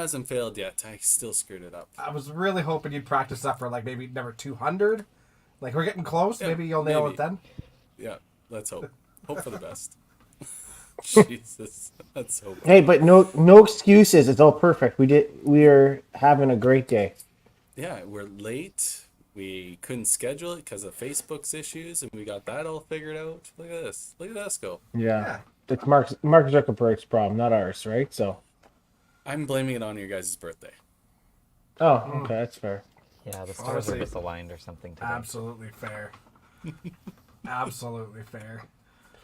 hasn't failed yet. I still screwed it up. I was really hoping you'd practice that for like maybe number 200. Like we're getting close. Yeah, maybe you'll nail it then. Yeah, let's hope. Hope for the best. Jesus, let's hope. Hey, but no excuses. It's all perfect. We are having a great day. Yeah, we're late. We couldn't schedule it because of Facebook's issues, and we got that all figured out. Look at this. Look at us go. Yeah. It's Mark Zuckerberg's problem, not ours, right? So I'm blaming it on your guys' birthday. Oh, okay, that's fair. Yeah, the stars are misaligned or something today. Absolutely fair. Absolutely fair.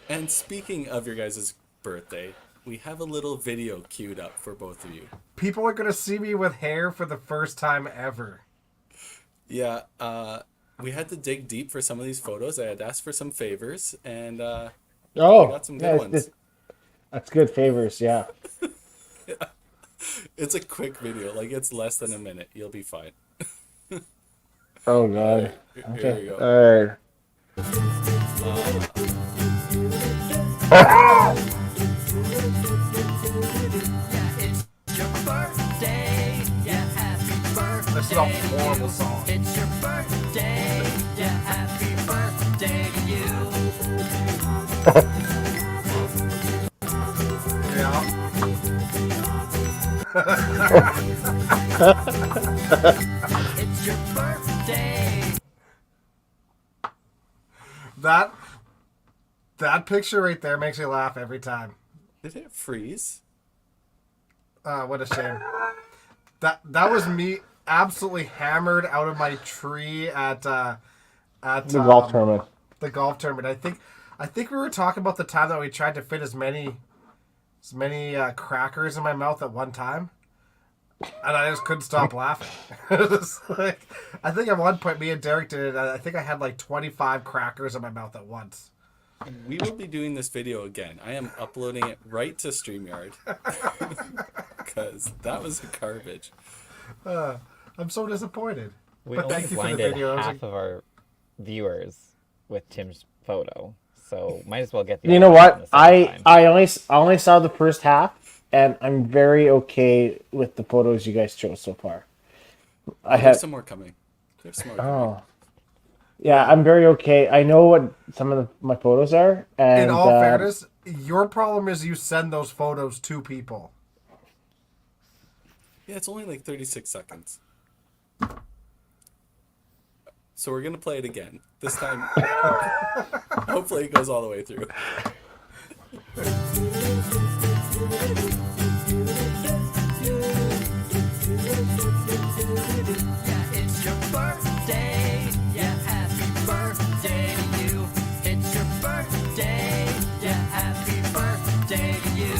And speaking of your guys' birthday, we have a little video queued up for both of you. People are going to see me with hair for the first time ever. Yeah, we had to dig deep for some of these photos. I had asked for some favors, and we got some good ones. That's good favors, yeah. Yeah. It's a quick video, like it's less than a minute. You'll be fine. Oh god. Right, okay. Here we go. All right. It's your birthday, yeah, happy birthday. This is a horrible song. It's your birthday, yeah, happy birthday to you. Yeah. It's your birthday. That picture right there makes me laugh every time. Did it freeze? What a shame. That was me absolutely hammered out of my tree at the golf tournament. The golf tournament. I think we were talking about the time that we tried to fit as many crackers in my mouth at one time, and I just couldn't stop laughing. It was like, I think at one point me and Derek did it. And I think I had like 25 crackers in my mouth at once. We will be doing this video again. I am uploading it right to StreamYard because that was garbage. I'm so disappointed. We But only thank you for the blinded video. half of our viewers with Tim's photo, so might as well get the. You know other one what? the second time. I only saw the first half, and I'm very okay with the photos you guys chose so far. There's some more coming. There's some more coming. Oh. Yeah, I'm very okay. I know what some of my photos are. And, In all fairness, your problem is you send those photos to people. Yeah, it's only like 36 seconds. So we're going to play it again. This time, hopefully it goes all the way through. Yeah, it's your birthday, yeah, happy birthday to you. It's your birthday, yeah, happy birthday to you.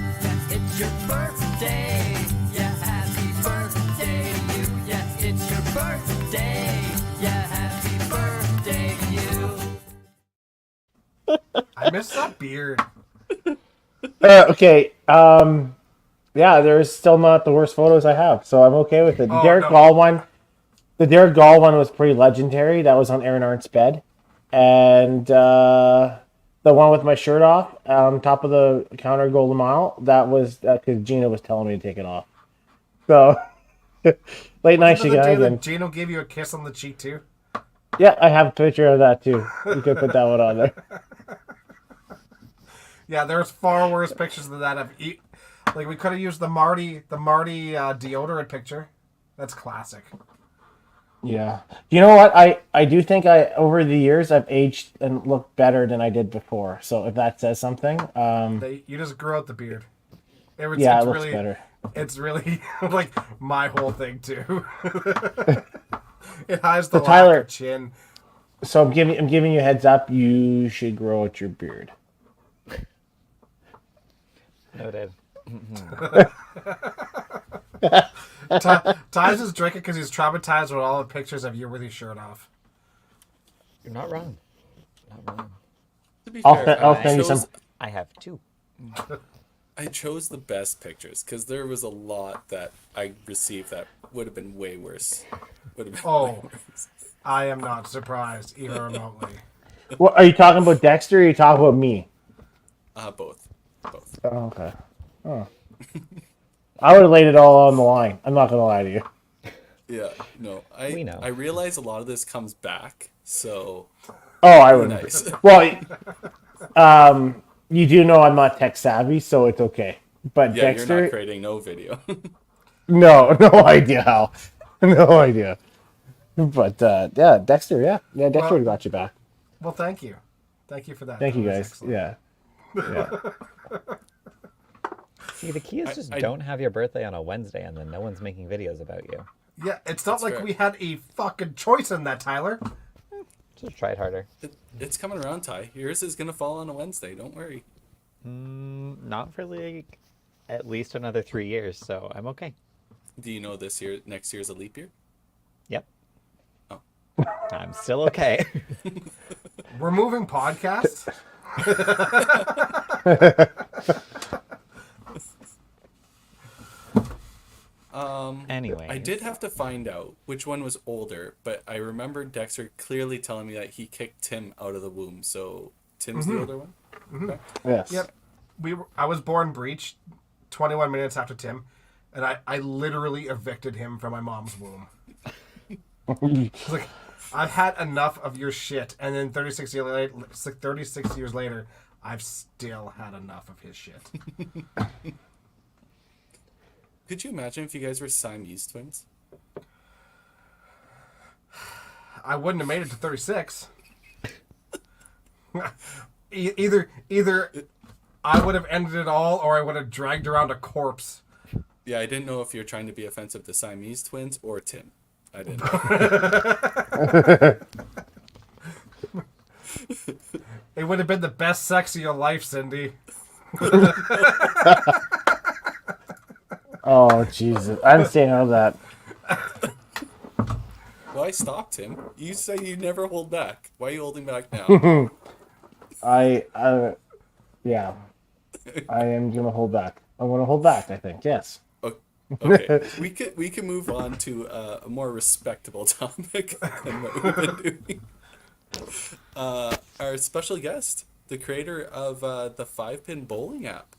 Yeah, it's your birthday, yeah, happy birthday to you. Yeah, it's your birthday, yeah, happy birthday to you. I miss that beard. okay. Yeah, there's still not the worst photos I have, so I'm okay with it. Oh, Derek no. Gall one, the Derek Gall one was pretty legendary. That was on Aaron Arndt's bed, and the one with my shirt off on top of the counter Golden Mile, that was because Gina was telling me to take it off. So late night Wasn't that the day that shenanigans. Gino gave you a kiss on the cheek too? Yeah, I have a picture of that too. You could put that one on there. Yeah, there's far worse pictures than that. Like we could have used the Marty deodorant picture. That's classic. Yeah. You know what? I do think over the years I've aged and looked better than I did before. So if that says something, You just grew out the beard. yeah, it's it looks really, better. It's really like my whole thing too. It hides the So, Tyler- lack of chin. So I'm giving you a heads up. You should grow out your beard. Noted. Ty's is drinking because he's traumatized with all the pictures of you with your shirt off. You're not wrong. Not wrong. To be I'll fair, I'll send you some. I have two. I chose the best pictures because there was a lot that I received that would have been way worse. Would have been way Oh. worse. I am not surprised, even remotely. What are you talking about, Dexter? Or are you talking about me? Both. Both. Oh, okay. Oh. I would have laid it all on the line. I'm not gonna lie to you. Yeah, no. We know. I realize a lot of this comes back, so Oh, I be would. nice. Well, you do know I'm not tech savvy, so it's okay. But Yeah, you're not Dexter, creating no video. no idea how, no idea. But yeah, Dexter, yeah, Dexter Well, got you back. well, thank you. Thank you for that. Thank That you, was guys. excellent. Yeah. See, the key is just don't have your birthday on a Wednesday and then no one's making videos about you. Yeah, it's not like fair. we had a fucking choice in that, Tyler. Just try it harder. It's coming around, Ty. Yours is gonna fall on a Wednesday. Don't worry. Not for like at least another 3 years, so I'm okay. Do you know next year's a leap year? Yep. Oh. I'm still okay. We're moving podcasts. Anyway. I did have to find out which one was older, but I remember Dexter clearly telling me that he kicked Tim out of the womb. So Tim's the older one. Okay. Yes. Yep. I was born breech 21 minutes after Tim, and I literally evicted him from my mom's womb. It's like, I've had enough of your shit, and then 36 years later, I've still had enough of his shit. Could you imagine if you guys were Siamese twins? I wouldn't have made it to 36. Either I would have ended it all, or I would have dragged around a corpse. Yeah, I didn't know if you're trying to be offensive to Siamese twins or Tim. I didn't know. It would have been the best sex of your life, Cindy. Oh Jesus! I'm staying out of that. Why stop, Tim? You say you never hold back. Why are you holding back now? Yeah, I am gonna hold back. I'm gonna hold back. I think yes. Okay, we can move on to a more respectable topic than what we've been doing. Our special guest, the creator of the 5-pin bowling app.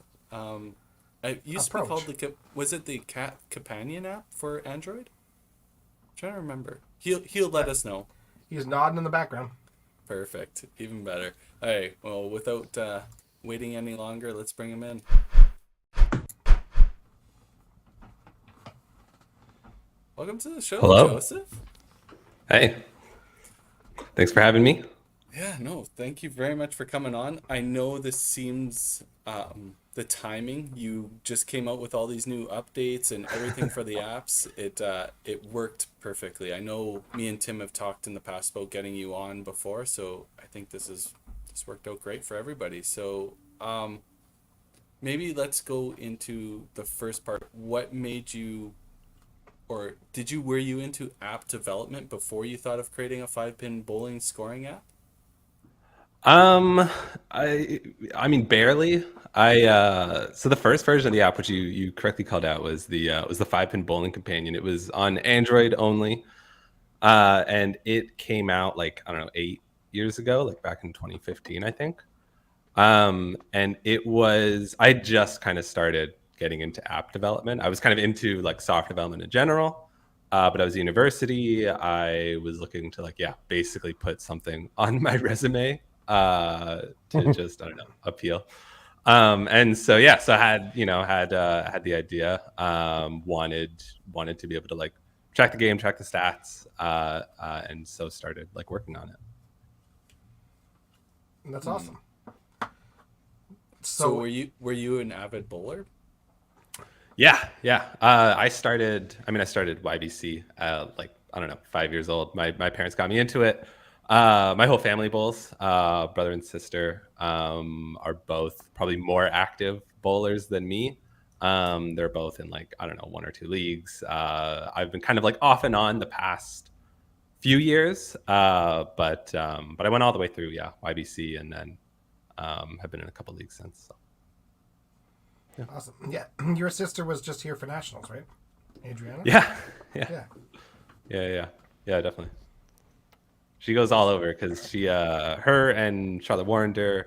It used to be called was it the Companion app for Android? I'm trying to remember. He'll let us know. He's nodding in the background. Perfect, even better. Hey, well, without waiting any longer, let's bring him in. Welcome to the show, Hello. Joseph. Hey, thanks for having me. Yeah, no, thank you very much for coming on. I know this seems the timing. You just came out with all these new updates and everything for the apps. It worked perfectly. I know me and Tim have talked in the past about getting you on before, so I think this worked out great for everybody. So maybe let's go into the first part. What made you, or were you into app development before you thought of creating a 5-pin bowling scoring app? I mean barely. So the first version of the app, which you correctly called out, was the 5-pin bowling companion. It was on Android only, and it came out like, I don't know, 8 years ago, like back in 2015, I think. And I just kind of started getting into app development. I was kind of into like software development in general. But I was at university. I was looking to basically put something on my resume to just, I don't know, appeal. And so I had the idea, wanted to be able to like track the game, track the stats, and so started like working on it. That's awesome. So were you an avid bowler? Yeah. I started YBC like, I don't know, 5 years old. My parents got me into it. My whole family bowls. Brother and sister are both probably more active bowlers than me. They're both in like, I don't know, 1 or 2 leagues. I've been kind of like off and on the past few years, but I went all the way through YBC, and then have been in a couple leagues since. So. Yeah. Awesome. Yeah, your sister was just here for nationals, right, Adriana? Yeah, Yeah. definitely. She goes all over because her and Charlotte Warrender,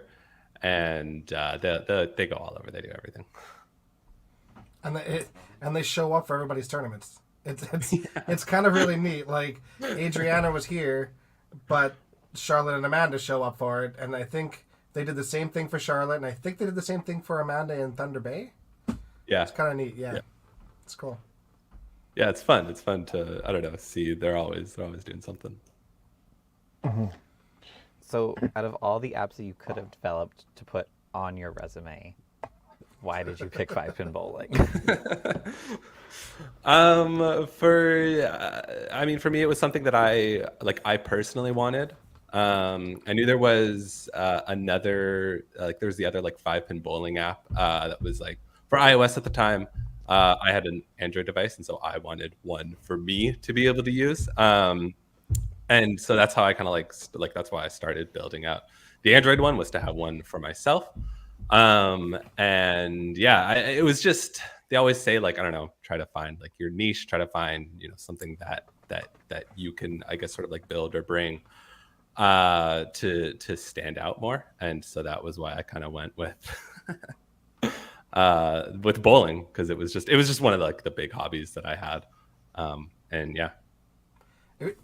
and they go all over. They do everything. And they show up for everybody's tournaments. It's kind of really neat. Like Adriana was here, but Charlotte and Amanda show up for it, and I think they did the same thing for Charlotte, and I think they did the same thing for Amanda in Thunder Bay. Yeah, It's kind of neat. Yeah, it's cool. yeah, it's fun. It's fun to, I don't know, see they're always doing something. So, out of all the apps that you could have developed to put on your resume, why did you pick 5-pin bowling? For me, it was something that I personally wanted. I knew there was another, there was the other like 5-pin bowling app that was like for iOS at the time. I had an Android device, and so I wanted one for me to be able to use. And so that's how I kind of like that's why I started building out the Android one, was to have one for myself. And yeah, it was just, they always say, like, I don't know, try to find like your niche, try to find, something that you can, I guess, sort of like build or bring to stand out more. And so that was why I kind of went with bowling, because it was just one of the big hobbies that I had. And yeah.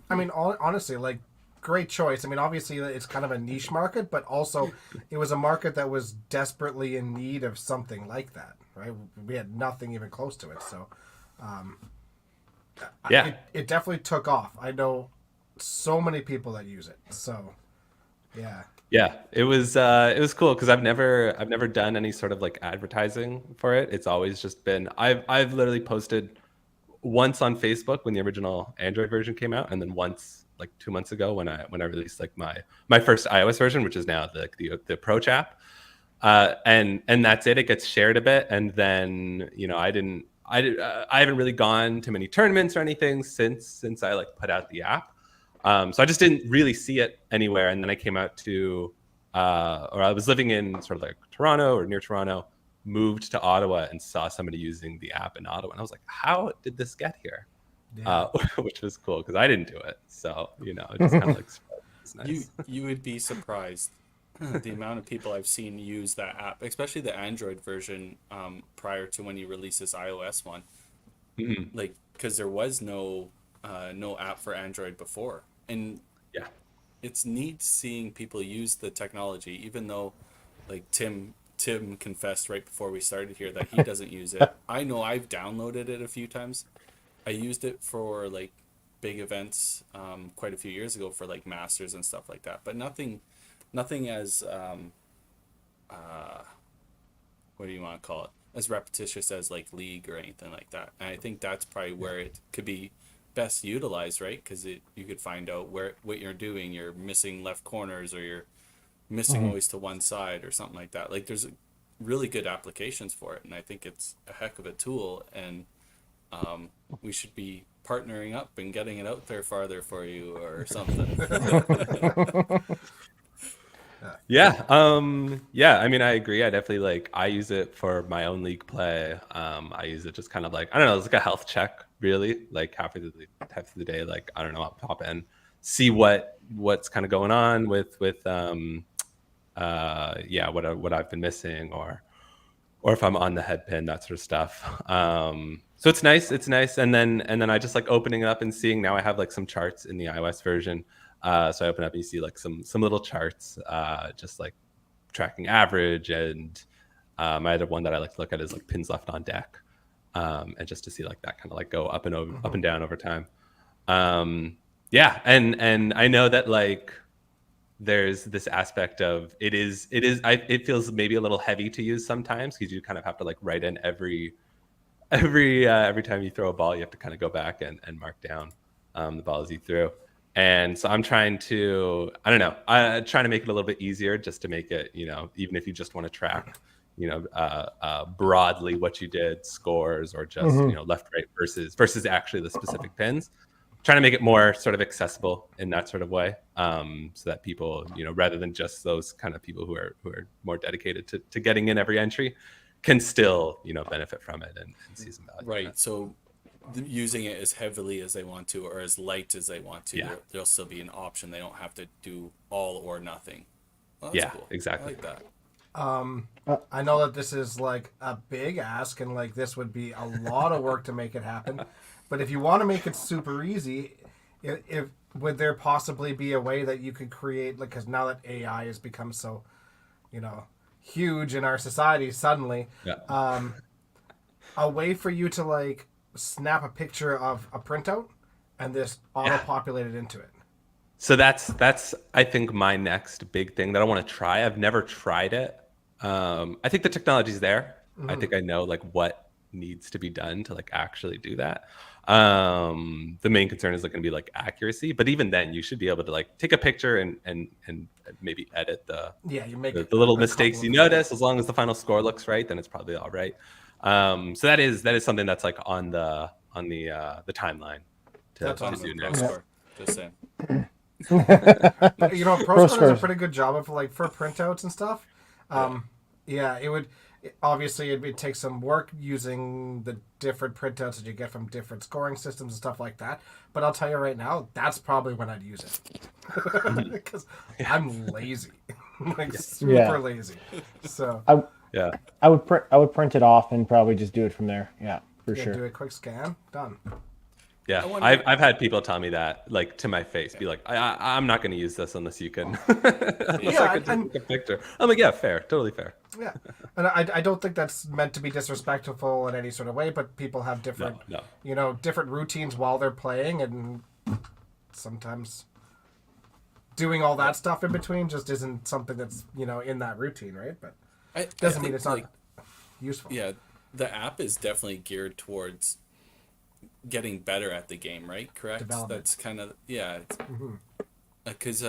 Honestly, like, great choice. I mean, obviously, it's kind of a niche market, but also it was a market that was desperately in need of something like that, right? We had nothing even close to it. So, it definitely took off. I know so many people that use it. So, yeah. Yeah, it was cool because I've never done any sort of like advertising for it. It's always just been, I've literally posted once on Facebook when the original Android version came out, and then once like 2 months ago when I released like my first iOS version, which is now the Approach app. And that's it. It gets shared a bit, and then I haven't really gone to many tournaments or anything since I like put out the app. So I just didn't really see it anywhere. And then I came out to, or I was living in sort of like Toronto or near Toronto, moved to Ottawa and saw somebody using the app in Ottawa. And I was like, how did this get here? Yeah. Which was cool because I didn't do it. So, it just kind of like, it's nice. You would be surprised the amount of people I've seen use that app, especially the Android version, prior to when you release this iOS one. Mm-hmm. Like, because there was no app for Android before, and Yeah. it's neat seeing people use the technology, even though, like, Tim confessed right before we started here that he doesn't use it. I know I've downloaded it a few times. I used it for like big events quite a few years ago for like Masters and stuff like that, but nothing as what do you want to call it, as repetitious as like League or anything like that. And I think that's probably where it could be best utilized, right? Because you could find out what you're doing. You're missing left corners, or you're missing always to one side, or something like that. Like, there's really good applications for it, and I think it's a heck of a tool. And we should be partnering up and getting it out there farther for you or something. Yeah. I mean, I agree. I definitely I use it for my own League play. I use it just kind of like, I don't know, it's like a health check, really. Like half of the day, like, I don't know, I'll pop in, see what's kind of going on with what I've been missing, or if I'm on the head pin, that sort of stuff. So it's nice. And then I just like opening it up and seeing, now I have like some charts in the iOS version. So I open up and you see like some little charts, just like tracking average. And my other one that I like to look at is like pins left on deck, and just to see like that kind of like go up and down over time. And I know that like there's this aspect of it feels maybe a little heavy to use sometimes, because you kind of have to like write in every time you throw a ball, you have to kind of go back and mark down the balls you threw. And so I'm trying to, I don't know, trying to make it a little bit easier, just to make it, even if you just want to track, broadly what you did, scores, or just, left, right versus actually the specific pins. Trying to make it more sort of accessible in that sort of way, so that people, rather than just those kind of people who are more dedicated to getting in every entry, can still, benefit from it and see some value. Right. So using it as heavily as they want to or as light as they want to, Yeah. there'll still be an option. They don't have to do all or nothing. Well, that's Yeah, cool. exactly. I like that. I know that this is like a big ask, and like this would be a lot of work to make it happen. But if you want to make it super easy, if would there possibly be a way that you could create, like, because now that AI has become so, huge in our society suddenly, Yeah. a way for you to like snap a picture of a printout and this auto-populate it into it. So that's I think my next big thing that I want to try. I've never tried it. I think the technology's there. I think I know like what needs to be done to like actually do that. The main concern is like going to be like accuracy, but even then, you should be able to like take a picture and maybe edit Yeah, you make the little a mistakes couple you of- notice. As long as the final score looks right, then it's probably all right. So that is something that's like on the timeline to That's On awesome. the do Pro next. Score. Just saying. But, ProScore does a scores. pretty good job of like for printouts and stuff. Yeah, obviously it'd take some work using the different printouts that you get from different scoring systems and stuff like that. But I'll tell you right now, that's probably when I'd use it because I'm lazy, like super Yeah. lazy. So Yeah. I would print it off and probably just do it from there. Yeah, for yeah, sure. do a quick scan, done. Yeah, wonder- I've had people tell me that, like to my face, be like, I'm not going to use this unless you can, unless Yeah, I can and- take a picture. I'm like, yeah, fair, totally fair. Yeah, and I don't think that's meant to be disrespectful in any sort of way, but people have different, No. different routines while they're playing, and sometimes doing all that stuff in between just isn't something that's in that routine, right? But I doesn't mean think, it's not like, useful. yeah, the app is definitely geared towards getting better at the game, right? Correct. Development. That's kind of because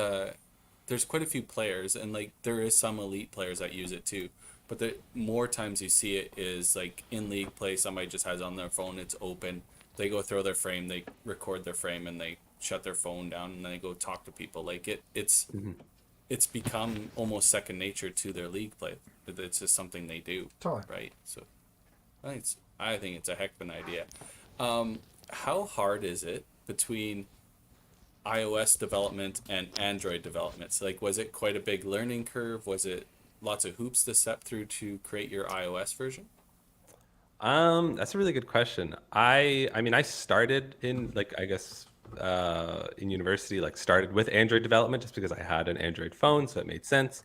there's quite a few players, and like there is some elite players that use it too. But the more times you see it is like in league play, somebody just has it on their phone, it's open. They go throw their frame, they record their frame, and they shut their phone down, and then they go talk to people. Like it's become almost second nature to their league play. It's just something they do. Totally. Right. So I think it's a heck of an idea. How hard is it between iOS development and Android development? So, like, was it quite a big learning curve? Was it lots of hoops to step through to create your iOS version? That's a really good question. I mean, I started in like, I guess, in university, like started with Android development just because I had an Android phone, so it made sense.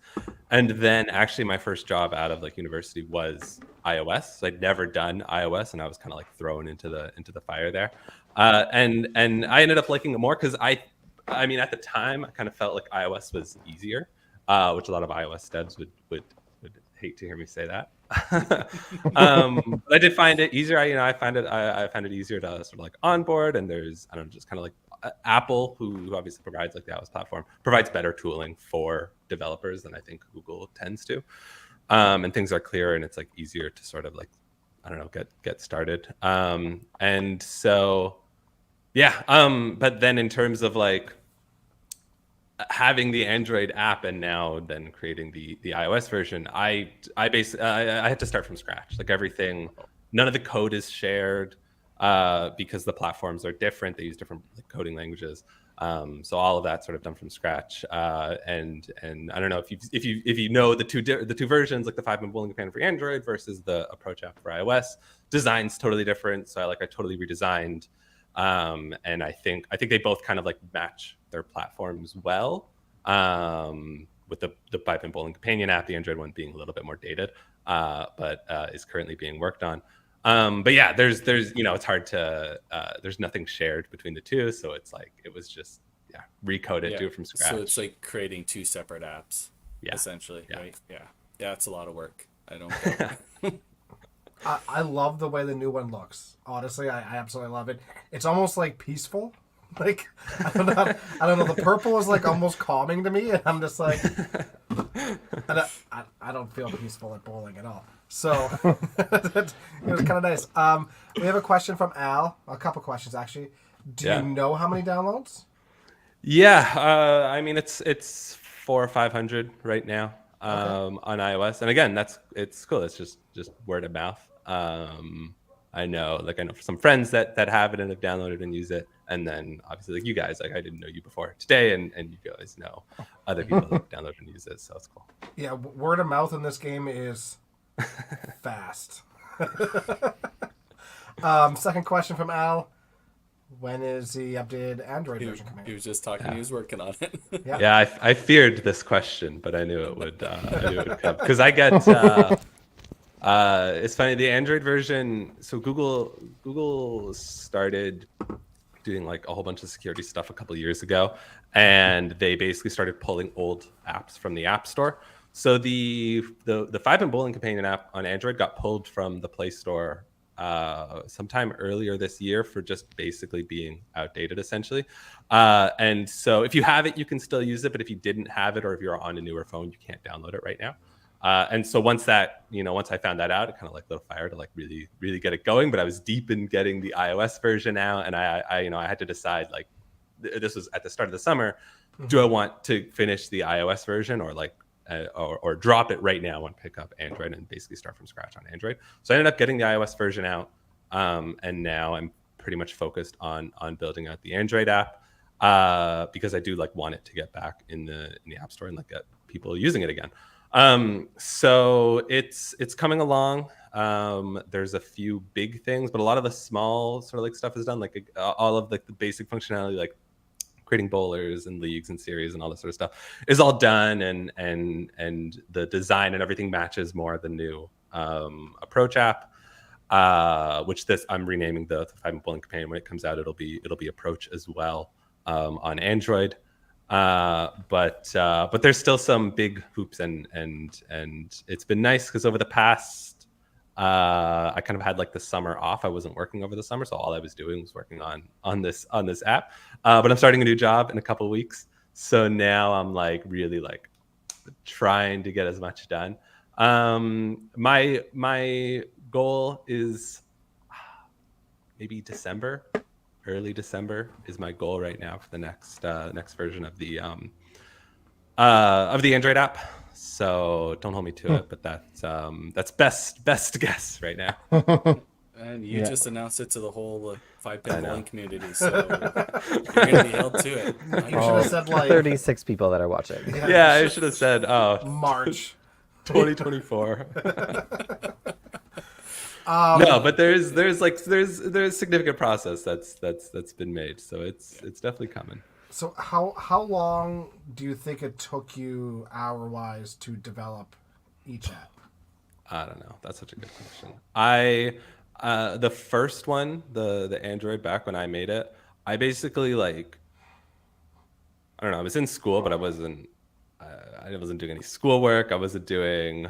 And then actually my first job out of like university was iOS. So I'd never done iOS, and I was kind of like thrown into the fire there. And I ended up liking it more because I mean, at the time I kind of felt like iOS was easier, which a lot of iOS devs would hate to hear me say that. But I did find it easier. I found it easier to sort of like onboard, and there's, I don't know, just kind of like Apple, who obviously provides like the iOS platform, provides better tooling for developers than I think Google tends to. And things are clearer, and it's like easier to sort of like, I don't know, get started. And so, yeah. But then in terms of like having the Android app and now then creating the iOS version, I basically I had to start from scratch. Like everything, none of the code is shared because the platforms are different. They use different like, coding languages. So all of that sort of done from scratch. And I don't know if you know the two versions, like the 5-minute bowling companion for Android versus the Approach app for iOS. Design's totally different. So I totally redesigned. And I think they both kind of like match their platforms well. With the 5-minute bowling companion app, the Android one being a little bit more dated, but is currently being worked on. But yeah, there's it's hard to there's nothing shared between the two, so it's like it was just recode it, do it from scratch. So it's like creating two separate apps, essentially, right? Yeah, it's a lot of work. I don't get it. I love the way the new one looks. Honestly, I absolutely love it. It's almost like peaceful. Like I don't know. The purple is like almost calming to me, and I'm just like, I don't feel peaceful at bowling at all. So it was kind of nice. We have a question from Al. A couple questions actually. Do you know how many downloads? Yeah, I mean it's 400 or 500 right now on iOS, and again it's cool. It's just word of mouth. know some friends that have it and have downloaded and use it, and then obviously like you guys, like I didn't know you before today, and you guys know other people who download and use it, so it's cool. Yeah, word of mouth in this game is fast. Second question from Al. When is the updated Android version coming He out? was just talking. He was working on it. Yeah, I feared this question, but I knew it would. I knew it would come because I get. It's funny, the Android version. So Google started doing like a whole bunch of security stuff a couple of years ago, and they basically started pulling old apps from the App Store. So the 5-Pin Bowling Companion app on Android got pulled from the Play Store sometime earlier this year for just basically being outdated, essentially. And so if you have it, you can still use it, but if you didn't have it, or if you're on a newer phone, you can't download it right now. And so once I found that out, it kind of like lit a fire to like really, really get it going. But I was deep in getting the iOS version out, and I had to decide, like, this was at the start of the summer. Do I want to finish the iOS version or like or drop it right now and pick up Android and basically start from scratch on Android? So I ended up getting the iOS version out, and now I'm pretty much focused on building out the Android app because I do like want it to get back in the App Store and like get people using it again. So it's coming along. There's a few big things, but a lot of the small sort of like stuff is done. Like all of the basic functionality, like creating bowlers and leagues and series and all this sort of stuff is all done, and the design and everything matches more the new Approach app, which I'm renaming the 5-Pin Bowling Companion. When it comes out, it'll be Approach as well on Android. But there's still some big hoops, and it's been nice because over the past I kind of had like the summer off. I wasn't working over the summer, so all I was doing was working on this app. But I'm starting a new job in a couple of weeks, so now I'm like really like trying to get as much done. My goal is maybe December. Early December is my goal right now for the next version of the Android app. So don't hold me to it, but that's best guess right now. And you just announced it to the whole 5-Pin Bowling community, so you're gonna be held to it. You should have said like 36 people that are watching. Yeah, I should have said March 2024. No, but there's significant process that's been made, so it's definitely coming. So how long do you think it took you hour-wise to develop each app? I don't know. That's such a good question. The first one, the Android, back when I made it, I basically like, I don't know, I was in school, but I wasn't doing any schoolwork. I wasn't doing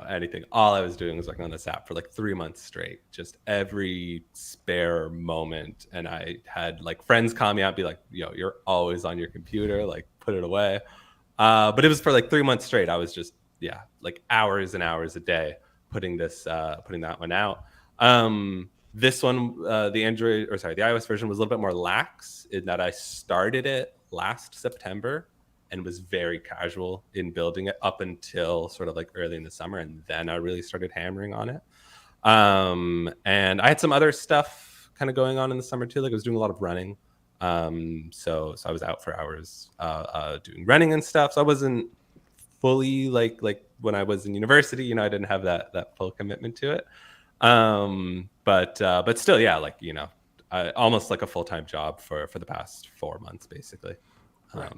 anything. All I was doing was working on this app for like 3 months straight, just every spare moment. And I had like friends call me out and be like, yo, you're always on your computer, like put it away. But it was for like 3 months straight. I was just, like hours and hours a day putting that one out. This one, the iOS version was a little bit more lax in that I started it last September and was very casual in building it up until sort of like early in the summer, and then I really started hammering on it. And I had some other stuff kind of going on in the summer too. Like I was doing a lot of running, so I was out for hours doing running and stuff. So I wasn't fully like when I was in university. I didn't have that full commitment to it. But still, like almost like a full-time job for the past 4 months, basically. Right.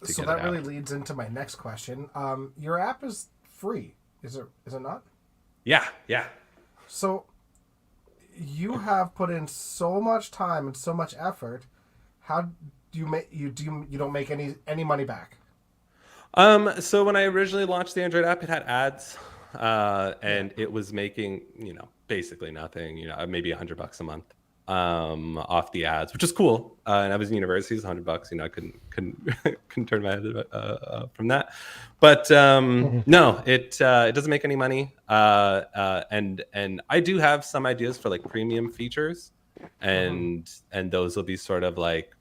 So that really leads into my next question. Your app is free, is it not? Yeah. So you have put in so much time and so much effort. How do you don't make any money back? So when I originally launched the Android app, it had ads, and it was making basically nothing. Maybe $100 a month off the ads, which is cool. And I was in university, it's $100. I couldn't turn my head from that. But no, it doesn't make any money. And I do have some ideas for like premium features, and those will be sort of like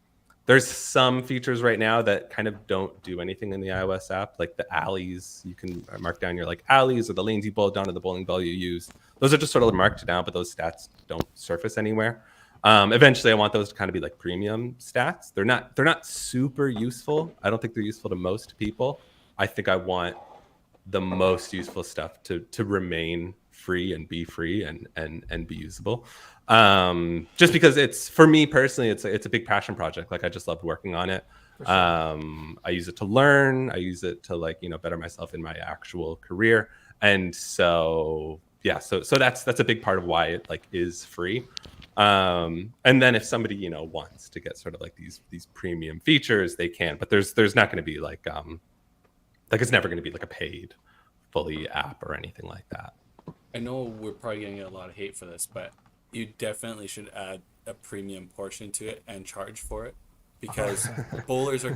There's some features right now that kind of don't do anything in the iOS app, like the alleys. You can mark down your like alleys or the lanes you bowled down or the bowling ball you use. Those are just sort of marked down, but those stats don't surface anywhere. Eventually, I want those to kind of be like premium stats. They're not super useful. I don't think they're useful to most people. I think I want the most useful stuff to remain free and be free and be usable. Just because it's, for me personally, it's a big passion project. Like I just loved working on it. Sure. I use it to learn. I use it to like, better myself in my actual career. And so, yeah, so that's a big part of why it like is free. And then if somebody, wants to get sort of like these premium features, they can, but there's not going to be like it's never going to be like a paid fully app or anything like that. I know we're probably going to get a lot of hate for this, but you definitely should add a premium portion to it and charge for it, because bowlers are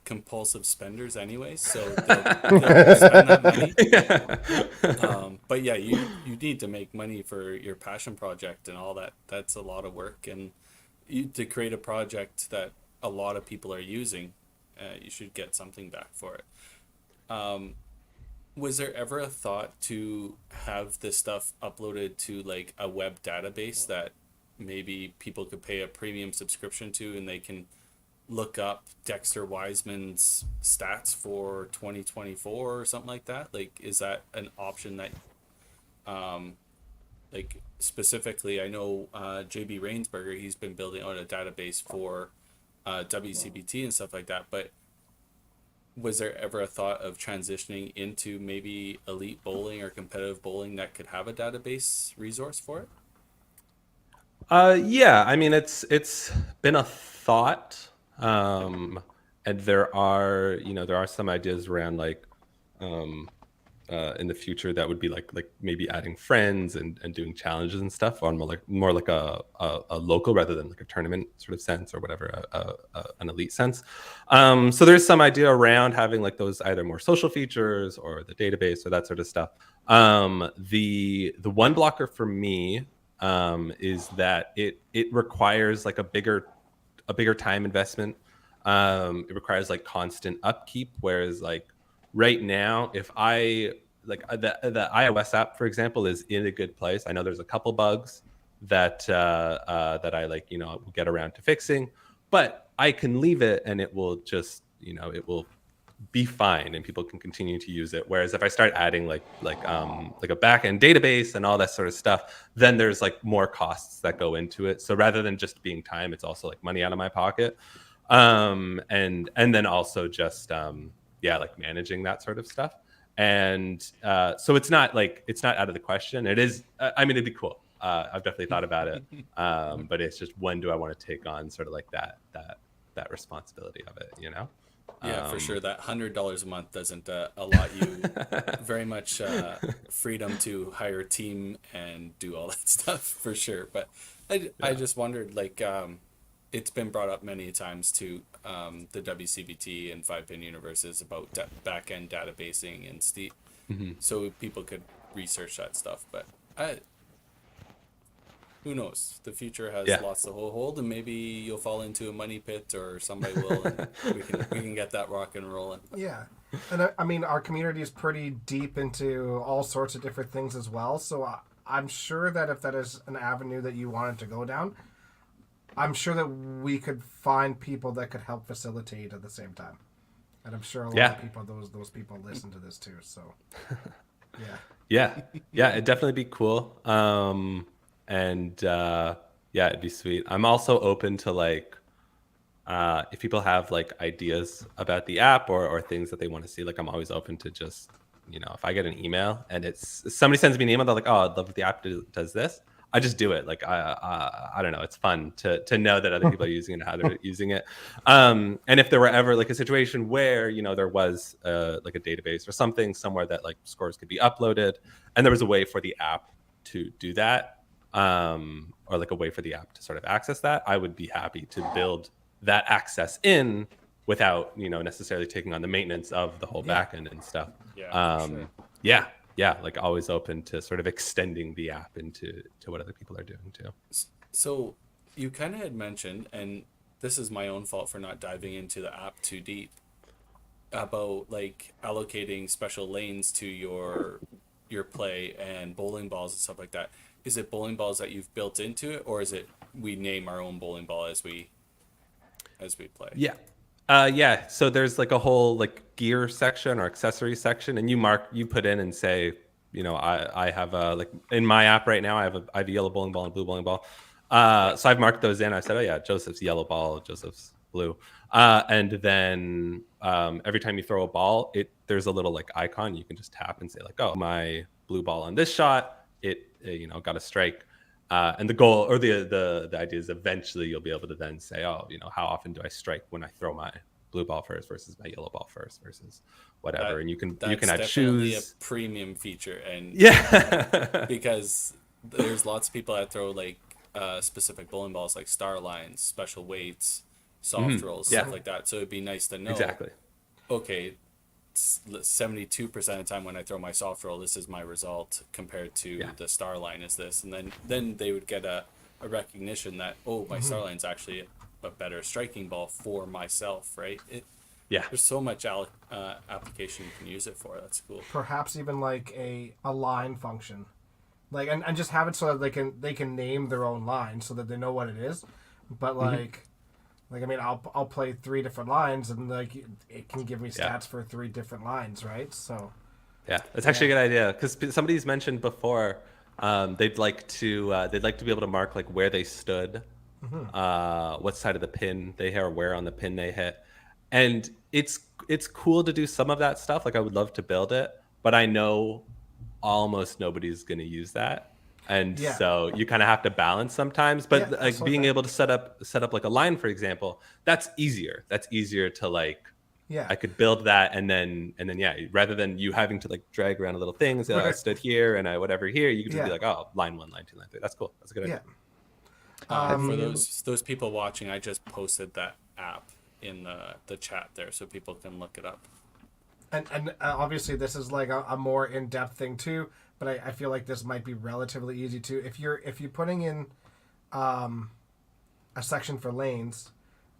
compulsive spenders anyway, so they'll spend that money. But yeah, you need to make money for your passion project and all that. That's a lot of work, and to create a project that a lot of people are using, you should get something back for it. Was there ever a thought to have this stuff uploaded to like a web database that maybe people could pay a premium subscription to, and they can look up Dexter Wiseman's stats for 2024 or something like that? Like, is that an option that, like specifically, I know JB Rainsberger, he's been building out a database for WCBT and stuff like that, but was there ever a thought of transitioning into maybe elite bowling or competitive bowling that could have a database resource for it? Yeah, I mean it's been a thought, and there are some ideas around like in the future that would be like maybe adding friends and doing challenges and stuff on more like a local rather than like a tournament sort of sense or whatever, an elite sense. So there's some idea around having like those either more social features or the database or that sort of stuff. The one blocker for me is that it requires like a bigger time investment. It requires like constant upkeep, whereas like right now, if I like the iOS app, for example, is in a good place. I know there's a couple bugs that I like, get around to fixing, but I can leave it and it will just, it will be fine and people can continue to use it. Whereas if I start adding like a backend database and all that sort of stuff, then there's like more costs that go into it. So rather than just being time, it's also like money out of my pocket. And then also just like managing that sort of stuff. And so it's not out of the question. It is, I mean, it'd be cool. I've definitely thought about it. But it's just, when do I want to take on sort of like that responsibility of it, Yeah, for sure. That $100 a month doesn't allot you very much freedom to hire a team and do all that stuff, for sure. But I just wondered, like, it's been brought up many times to the WCBT and 5-pin universes about back-end databasing and so people could research that stuff. But who knows? The future has lots to hold, and maybe you'll fall into a money pit or somebody will, and we can get that rock and rolling. Yeah. And I mean, our community is pretty deep into all sorts of different things as well. So I'm sure that if that is an avenue that you wanted to go down, I'm sure that we could find people that could help facilitate at the same time. And I'm sure a lot of people, those people listen to this too. So, yeah, it'd definitely be cool. And it'd be sweet. I'm also open to like, if people have like ideas about the app or things that they want to see, like I'm always open to just, if I get an email and somebody sends me an email, they're like, oh, I'd love if the app does this. I just do it. Like I don't know. It's fun to know that other people are using it and how they're using it. And if there were ever like a situation where there was like a database or something somewhere that like scores could be uploaded, and there was a way for the app to do that, or like a way for the app to sort of access that, I would be happy to build that access in without necessarily taking on the maintenance of the whole backend and stuff. Like always open to sort of extending the app into what other people are doing too. So you kind of had mentioned, and this is my own fault for not diving into the app too deep, about like allocating special lanes to your play and bowling balls and stuff like that. Is it bowling balls that you've built into it, or is it we name our own bowling ball as we play? Yeah. Yeah. So there's like a whole like gear section or accessory section, and you put in and say, I have like in my app right now, I have a yellow bowling ball and blue bowling ball. So I've marked those in. I said, oh yeah, Joseph's yellow ball, Joseph's blue. And then every time you throw a ball, there's a little like icon you can just tap and say like, oh, my blue ball on this shot, it got a strike. And the goal or the idea is eventually you'll be able to then say, oh, how often do I strike when I throw my blue ball first versus my yellow ball first versus whatever. And you can add definitely shoes. A premium feature, and yeah, because there's lots of people that throw like specific bowling balls, like star lines, special weights, soft rolls, stuff like that. So it'd be nice to know exactly. Okay, 72% of the time when I throw my soft roll, this is my result compared to the star line is this, and then they would get a recognition that, oh, my star line's actually a better striking ball for myself, right? There's so much application you can use it for. That's cool. Perhaps even like a line function, like and just have it so that they can name their own line so that they know what it is, but like I mean, I'll play 3 different lines, and like it can give me stats for 3 different lines, right? So yeah, that's actually a good idea, because somebody's mentioned before they'd like to be able to mark like where they stood, what side of the pin they hit, or where on the pin they hit, and it's cool to do some of that stuff. Like I would love to build it, but I know almost nobody's going to use that. And so you kind of have to balance sometimes, but like being able to set up like a line, for example, that's easier. That's easier to like, I could build that. And then, rather than you having to like drag around a little things, I stood here and I whatever here, you can just be like, oh, line 1, line 2, line 3. That's cool. That's a good idea. For those people watching, I just posted that app in the chat there so people can look it up. And obviously this is like a more in-depth thing too, but I feel like this might be relatively easy too. If you're putting in a section for lanes,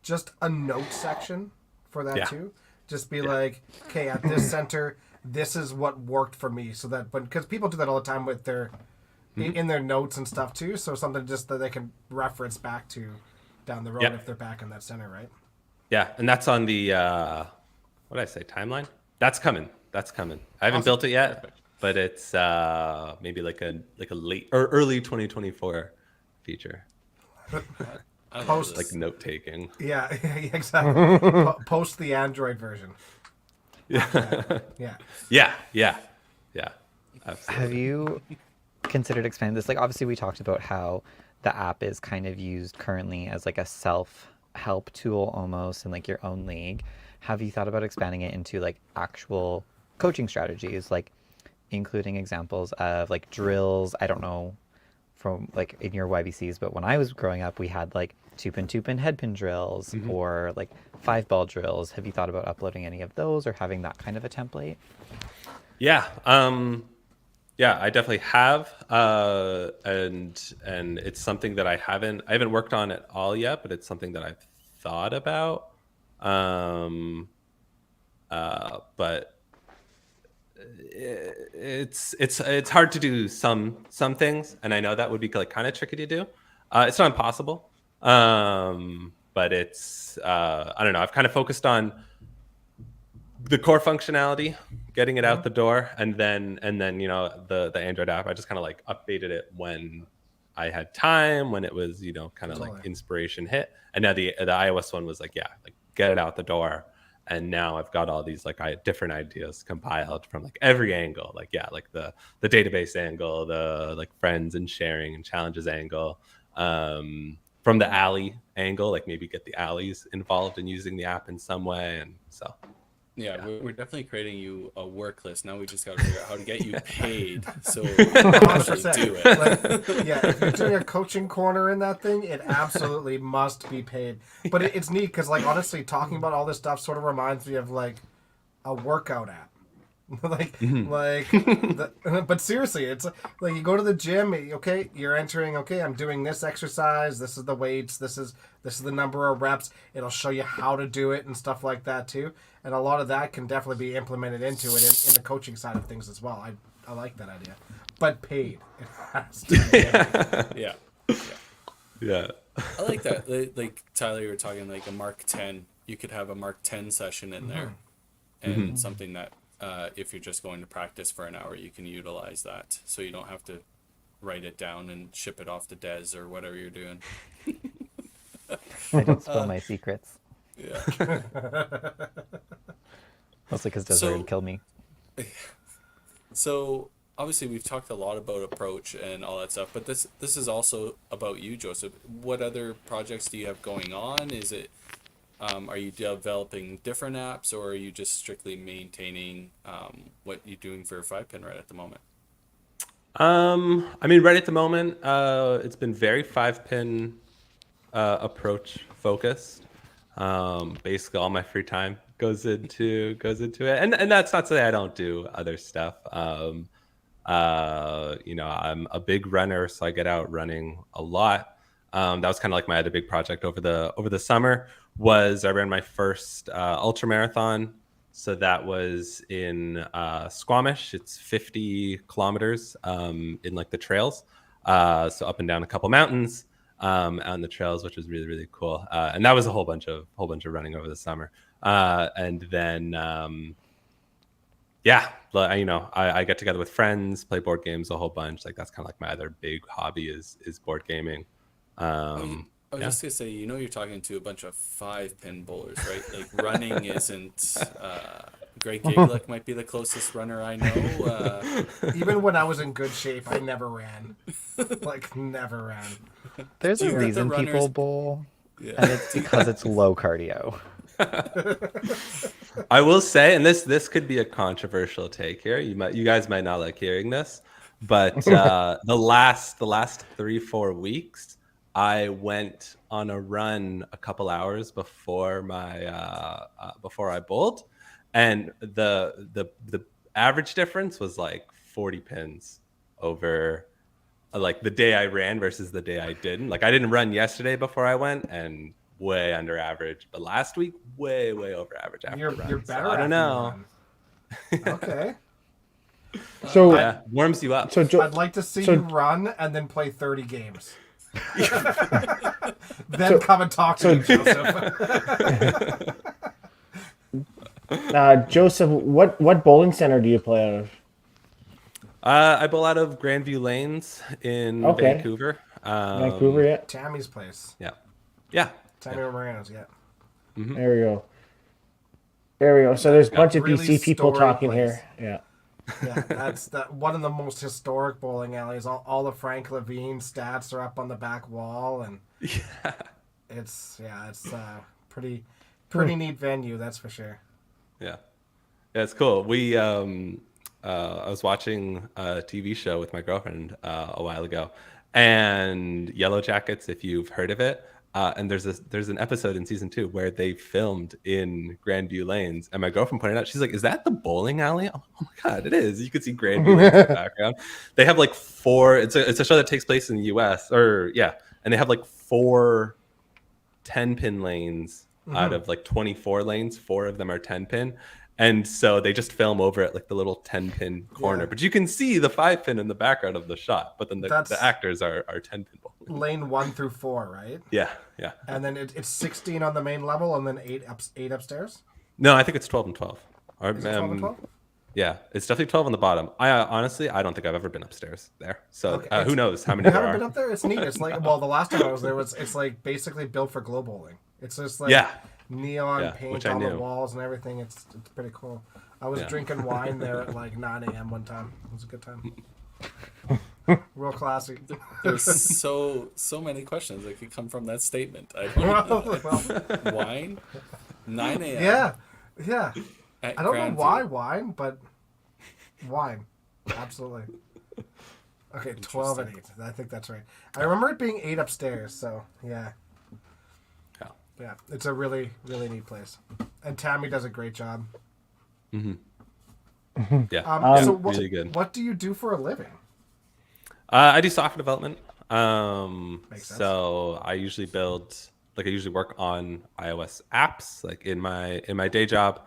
just a note section for that too. Just be like, okay, at this center, this is what worked for me. So that, because people do that all the time with their in their notes and stuff too. So something just that they can reference back to down the road if they're back in that center, right? Yeah, and that's on the what did I say, timeline? That's coming. I haven't built it yet, but it's maybe like a late or early 2024 feature. Post like note taking. Yeah, exactly. Post the Android version. Yeah. Yeah. Absolutely. Have you considered expanding this? Like, obviously, we talked about how the app is kind of used currently as like a self-help tool almost, in like your own league. Have you thought about expanding it into like actual coaching strategies, like including examples of like drills? I don't know from like in your YBCs, but when I was growing up, we had like 2-pin head pin drills or like 5-ball drills. Have you thought about uploading any of those or having that kind of a template? Yeah. Yeah, I definitely have. And it's something that I haven't worked on at all yet, but it's something that I've thought about. But it's hard to do some things, and I know that would be like kind of tricky to do. It's not impossible, but it's I don't know. I've kind of focused on the core functionality, getting it out the door, and then the Android app. I just kind of like updated it when I had time, when it was kind of like inspiration hit, and now the iOS one was like get it out the door. And now I've got all these like different ideas compiled from like every angle, like the database angle, the like friends and sharing and challenges angle, from the alley angle, like maybe get the alleys involved in using the app in some way. And so we're definitely creating you a work list. Now we just got to figure out how to get you paid. So actually do it. If you're doing a coaching corner in that thing, it absolutely must be paid. But it's neat because, like, honestly, talking about all this stuff sort of reminds me of like a workout app. But seriously, it's like you go to the gym. Okay, you're entering. Okay, I'm doing this exercise. This is the weights. This is the number of reps. It'll show you how to do it and stuff like that too. And a lot of that can definitely be implemented into it in the coaching side of things as well. I like that idea, but paid. It has to be paid. Yeah. Yeah. I like that. Like Tyler, you were talking like a Mark 10. You could have a Mark 10 session in there, and something that if you're just going to practice for an hour, you can utilize that, so you don't have to write it down and ship it off to Des or whatever you're doing. I don't spill my secrets. Yeah. Mostly because Des So- already killed me. So obviously we've talked a lot about approach and all that stuff, but this is also about you, Joseph. What other projects do you have going on? Is it are you developing different apps, or are you just strictly maintaining what you're doing for 5-pin right at the moment? I mean, right at the moment, it's been very 5-pin approach focused. Basically, all my free time goes into it, and that's not to say I don't do other stuff. I'm a big runner, so I get out running a lot. That was kind of like my other big project over the summer. Was I ran my first ultra marathon. So that was in Squamish. It's 50 kilometers in like the trails. So up and down a couple mountains on the trails, which was really, really cool. And that was a whole bunch of running over the summer. And then I get together with friends, play board games a whole bunch. Like that's kind of like my other big hobby is board gaming. I was just gonna say, you're talking to a bunch of 5-pin bowlers, right? Like running isn't. Greg Giglek might be the closest runner I know. Even when I was in good shape, I never ran. Like never ran. There's Do a you think the reason people runners- bowl, Yeah. and it's because it's low cardio. I will say, and this could be a controversial take here. You guys might not like hearing this, but the last 3-4 weeks, I went on a run a couple hours before before I bowled, and the average difference was like 40 pins over like the day I ran versus the day I didn't. Like I didn't run yesterday before I went, and way under average, but last week way over average after You're the run. better. So I don't know. Okay. So Yeah, warms you up. so I'd like to see you run and then play 30 games. Then come and talk to me, Joseph. Joseph, what bowling center do you play out of? I bowl out of Grandview Lanes in Okay. Vancouver. Vancouver, yeah. Tammy's place. Yeah. Tammy Morano's, yeah. There we go. There we go. So there's a bunch of Really BC people storied talking place. here. Yeah. Yeah, that's one of the most historic bowling alleys. All the Frank Levine stats are up on the back wall, and it's pretty neat venue, that's for sure. Yeah, it's cool. We I was watching a TV show with my girlfriend a while ago, and Yellow Jackets, if you've heard of it. And there's an episode in season 2 where they filmed in Grandview Lanes, and my girlfriend pointed out, she's like, "Is that the bowling alley?" Oh my god, it is. You could see Grandview Lanes in the background. They have like 4. It's a show that takes place in the U.S. and they have like 4 10-pin lanes out of like 24 lanes. 4 of them are 10-pin. And so they just film over at like the little 10-pin corner, Yeah. but you can see the 5-pin in the background of the shot. But then the actors are 10-pin bowling. Lane 1 through 4, right? Yeah. And then it's 16 on the main level, and then 8 upstairs. No, I think it's 12 and 12. Or, Is it 12 and 12? Yeah, it's definitely 12 on the bottom. I honestly, I don't think I've ever been upstairs there. So Okay, who knows how many You there haven't are? been up there? It's neat. It's like, well, the last time I was there it's like basically built for glow bowling. It's just like Yeah. neon Yeah, paint which I on the knew. walls and everything. It's pretty cool. I was Yeah. drinking wine there at like 9 a.m. one time. It was a good time. Real classy. There's so many questions that could come from that statement. I don't know. Well, Wine, 9 a.m. yeah. at I don't know Grandview. why wine, but wine. Absolutely. Okay, 12 and 8. I think that's right. I remember it being 8 upstairs, so yeah. Yeah. Yeah, it's a really, really neat place. And Tammy does a great job. Yeah, So really good. what do you do for a living? I do software development. Makes sense. So I usually build, like I usually work on iOS apps, like in my day job.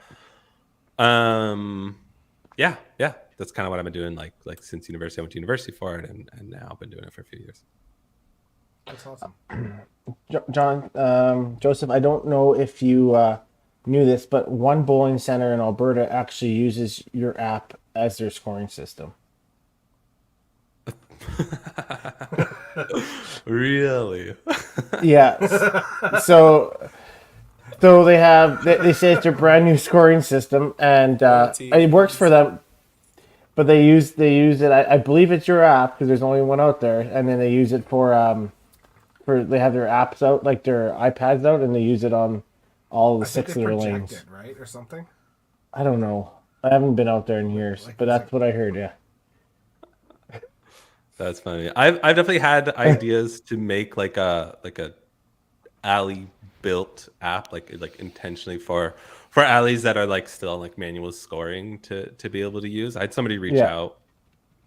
Um, yeah, that's kind of what I've been doing, like since university. I went to university for it, and now I've been doing it for a few years. That's awesome. John, Joseph, I don't know if you knew this, but one bowling center in Alberta actually uses your app as their scoring system. Really? Yes. So they say it's their brand new scoring system, and it works for them. But they use it. I believe it's your app because there's only one out there, and then they use it for they have their apps out, like their iPads out, and they use it on all the I think six they of their project lanes. it, right, or something. I don't know. I haven't been out there in years, Like, but it's that's what I heard. Yeah. That's funny. I've definitely had ideas to make like a alley built app, like intentionally for alleys that are like still on like manual scoring to be able to use. I had somebody reach Yeah. out,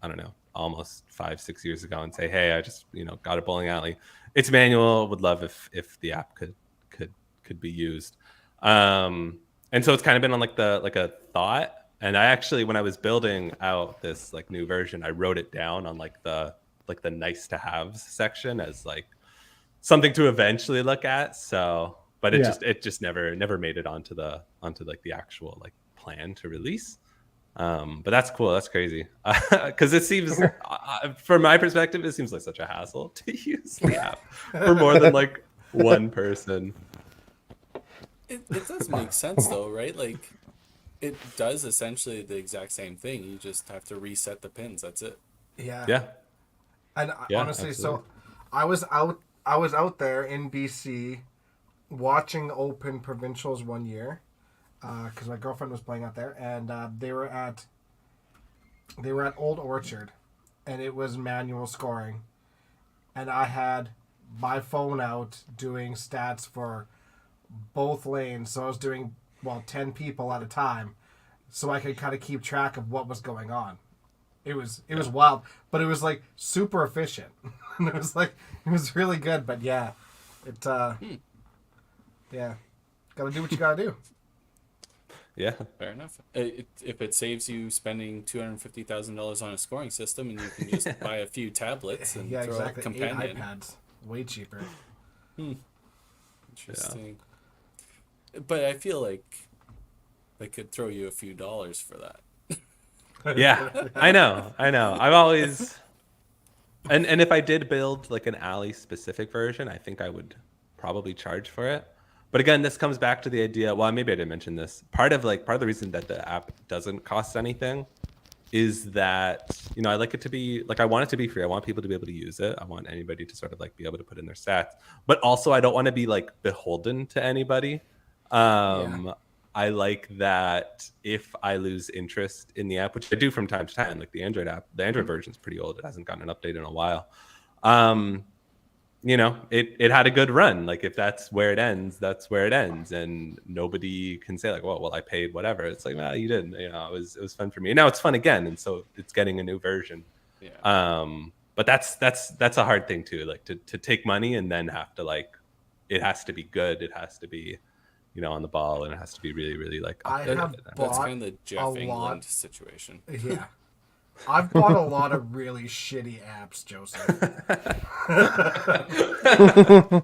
I don't know, almost 5-6 years ago and say, hey, I just got a bowling alley. It's manual. Would love if the app could be used. And so it's kind of been on like a thought. And I actually, when I was building out this like new version, I wrote it down on like the nice to haves section as like something to eventually look at. So, but Yeah. it just never made it onto like the actual like plan to release. But that's cool. That's crazy. Because it seems, from my perspective, it seems like such a hassle to use the app for more than like one person. It does make sense though, right? Like it does essentially the exact same thing. You just have to reset the pins. That's it. Yeah. Yeah. And Yeah, honestly, absolutely. so I was out there in BC watching Open Provincials one year because my girlfriend was playing out there, and they were at Old Orchard, and it was manual scoring, and I had my phone out doing stats for both lanes, so I was doing 10 people at a time, so I could kind of keep track of what was going on. It was wild, but it was like super efficient. And it was really good. But yeah, yeah, gotta do what you gotta do. Yeah. Fair enough. If it saves you spending $250,000 on a scoring system, and you can just buy a few tablets and Yeah, throw exactly. a 8 companion. iPads, way cheaper. Interesting. But I feel like they could throw you a few dollars for that. Yeah. I know. I've always, and if I did build like an alley specific version, I think I would probably charge for it. But again, this comes back to the idea. Well, maybe I didn't mention this. Part of the reason that the app doesn't cost anything is that I like it to be like, I want it to be free. I want people to be able to use it. I want anybody to sort of like be able to put in their stats. But also, I don't want to be like beholden to anybody. I like that if I lose interest in the app, which I do from time to time, like the Android app, the Android version is pretty old. It hasn't gotten an update in a while. It had a good run. Like if that's where it ends, that's where it ends. And nobody can say like, well, I paid whatever. It's like, well, you didn't, it was fun for me. And now it's fun again. And so it's getting a new version. Yeah. But that's a hard thing too, like to take money and then have to like, it has to be good. It has to be, on the ball, and it has to be really, really like. I That- have that's bought kind of the Jeff a lot. England situation. Yeah, I've bought a lot of really shitty apps, Joseph.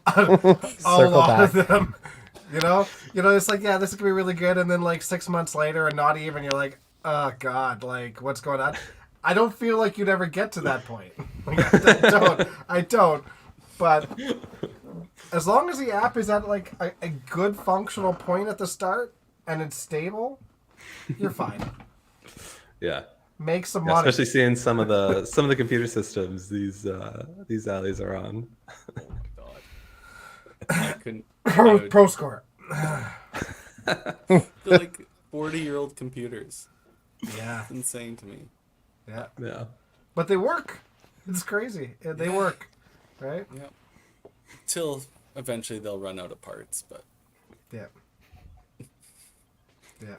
a Circle lot back. of them. It's like, yeah, this is gonna be really good, and then like 6 months later, and not even, you're like, oh god, like what's going on? I don't feel like you'd ever get to that point. Like, I don't. But as long as the app is at like a good functional point at the start and it's stable, you're fine. Yeah. Make some Yeah, money. especially seeing some of the computer systems these alleys are on. Oh my god. I couldn't. I would- Pro score. They're like 40-year-old computers. Yeah, It's insane to me. yeah. Yeah. But they work. It's crazy. They work, right? Yeah. Till eventually they'll run out of parts, but Yeah. Yeah.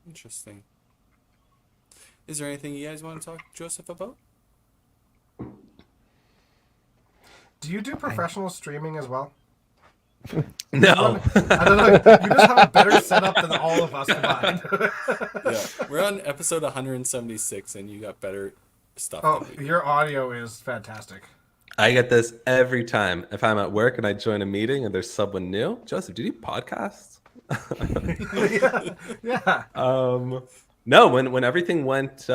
Interesting. Is there anything you guys want to talk, Joseph, about? Do you do professional streaming as well? No. I don't know. You just have a better setup than all of us combined. Yeah, we're on episode 176, and you got better stuff. Oh, than we do. your audio is fantastic. I get this every time. If I'm at work and I join a meeting and there's someone new, Joseph, do you do podcasts? Yeah. No, when everything went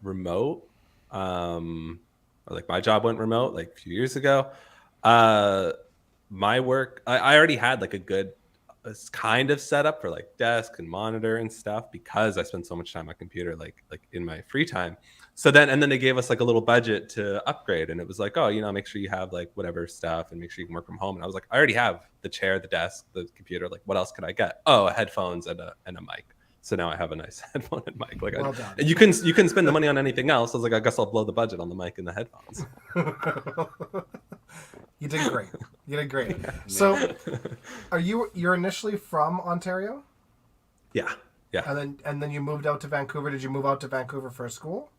remote, or like my job went remote like a few years ago, my work, I already had like a good kind of setup for like desk and monitor and stuff because I spend so much time on computer like in my free time. So then they gave us like a little budget to upgrade, and it was like, oh, make sure you have like whatever stuff and make sure you can work from home. And I was like, I already have the chair, the desk, the computer. Like, what else could I get? Oh, headphones and a mic. So now I have a nice headphone and mic. Like, Well done. and you can spend the money on anything else. I was like, I guess I'll blow the budget on the mic and the headphones. You did great. You did great. So, you're initially from Ontario, Yeah. and then you moved out to Vancouver. Did you move out to Vancouver for school?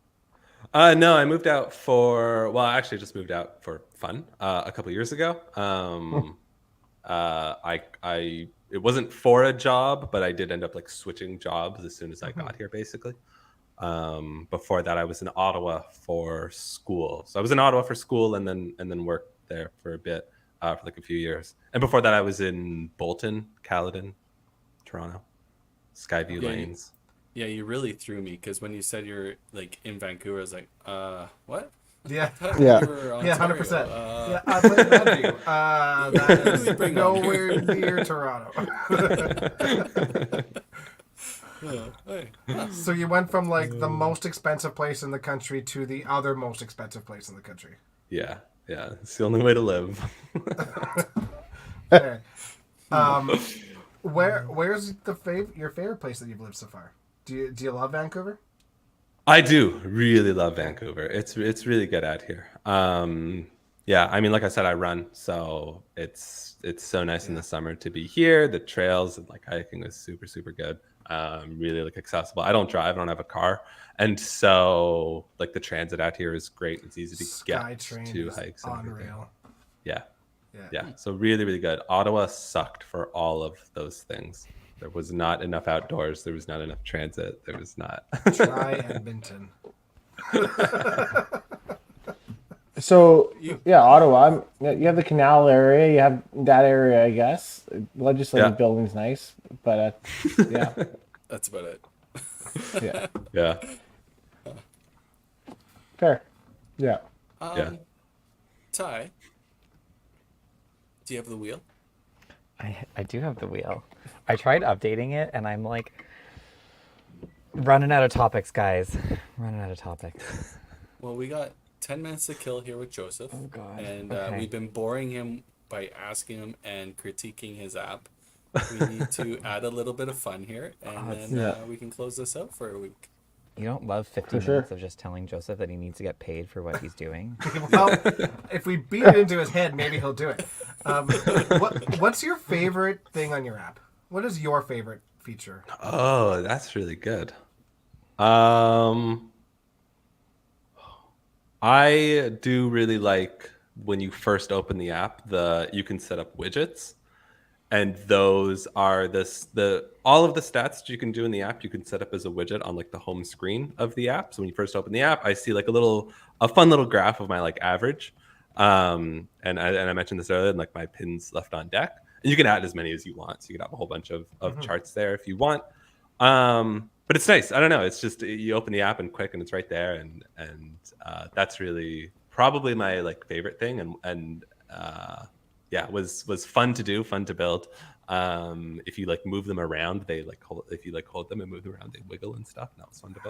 No, I moved out I actually just moved out for fun a couple years ago. It wasn't for a job, but I did end up like switching jobs as soon as I got here, basically. Before that, I was in Ottawa for school. So I was in Ottawa for school and then worked there for a bit, for like a few years. And before that, I was in Bolton, Caledon, Toronto, Skyview Yeah, Lanes. Yeah, you really threw me because when you said you're like in Vancouver, I was like, what? Yeah. Yeah. You were Yeah, Ontario. 100%. Yeah, I played Redview. That is Bring on nowhere near Toronto. Hey. So you went from like the most expensive place in the country to the other most expensive place in the country. Yeah. It's the only way to live. Okay. Where's your favorite place that you've lived so far? Do you love Vancouver? I do really love Vancouver. It's really good out here. Yeah, I mean, like I said, I run, so it's so nice in the summer to be here. The trails and like hiking is super super good. Really like accessible. I don't drive. I don't have a car, and so like the transit out here is great. It's easy to SkyTrain get to is hikes. And everything. unreal. Yeah. So really really good. Ottawa sucked for all of those things. There was not enough outdoors. There was not enough transit. There was not. Try Edmonton. So yeah, Ottawa. You have the canal area. You have that area, I guess. Legislative building's nice, but yeah, That's about it. yeah, Yeah. fair. Yeah. Yeah. Ty, do you have the wheel? I do have the wheel. I tried updating it, and I'm like running out of topics, guys. Running out of topics. Well, we got 10 minutes to kill here with Joseph. Oh, God. And Okay. we've been boring him by asking him and critiquing his app. We need to add a little bit of fun here, and then Yeah. we can close this out for a week. You don't love 50 For sure. minutes of just telling Joseph that he needs to get paid for what he's doing? Well, if we beat it into his head, maybe he'll do it. What's your favorite thing on your app? What is your favorite feature? Oh, that's really good. I do really like when you first open the app, you can set up widgets, and those are all of the stats that you can do in the app. You can set up as a widget on like the home screen of the app. So when you first open the app, I see like a fun little graph of my like average. And I mentioned this earlier, and like my pins left on deck. And you can add as many as you want. So you can have a whole bunch of charts there if you want. But it's nice. I don't know. It's just you open the app and click, and it's right there, and that's really probably my like favorite thing. And yeah, was fun to do, fun to build. If you like move them around, if you like hold them and move them around, they wiggle and stuff. And that was fun to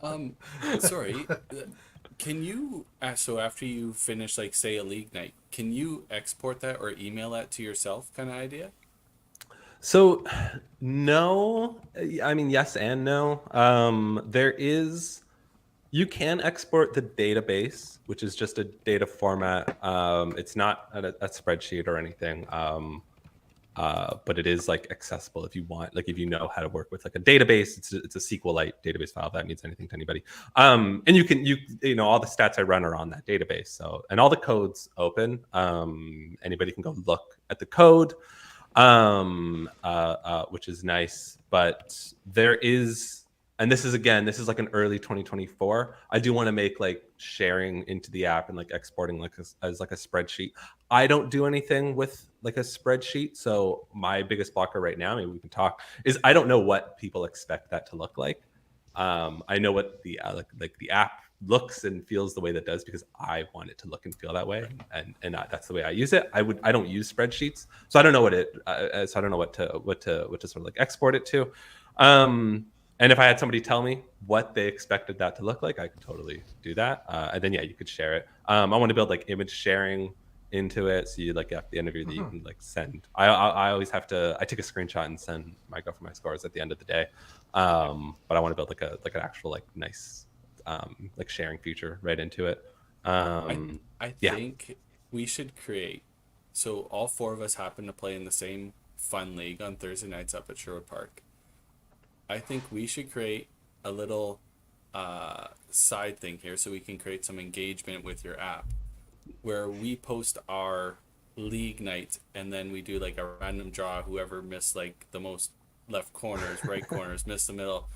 build. Sorry, can you, so after you finish, like, say, a league night, can you export that or email that to yourself kind of idea? So, no, I mean, yes and no. You can export the database, which is just a data format. It's not a spreadsheet or anything. but it is like accessible if you want, like if you know how to work with like a database. It's a SQLite database file, if that means anything to anybody. And you know all the stats I run are on that database. So, and all the code's open. Anybody can go look at the code, which is nice. But there is, and this is like an early 2024. I do want to make like sharing into the app and like exporting like as like a spreadsheet. I don't do anything with like a spreadsheet, so my biggest blocker right now, maybe we can talk, is I don't know what people expect that to look like. I know what the like the app looks and feels the way that does because I want it to look and feel that way, and that's the way I use it. I don't use spreadsheets, so I don't know what to sort of like export it to. And if I had somebody tell me what they expected that to look like, I could totally do that. And then, yeah, you could share it. I want to build like image sharing into it. So you like after the interview that you can like send. I always have to, I take a screenshot and send my girlfriend my scores at the end of the day. But I want to build like an actual like nice like sharing feature right into it. I think we should create, so all four of us happen to play in the same fun league on Thursday nights up at Sherwood Park. I think we should create a little side thing here so we can create some engagement with your app where we post our league night and then we do like a random draw, whoever missed like the most left corners, right corners, missed the middle,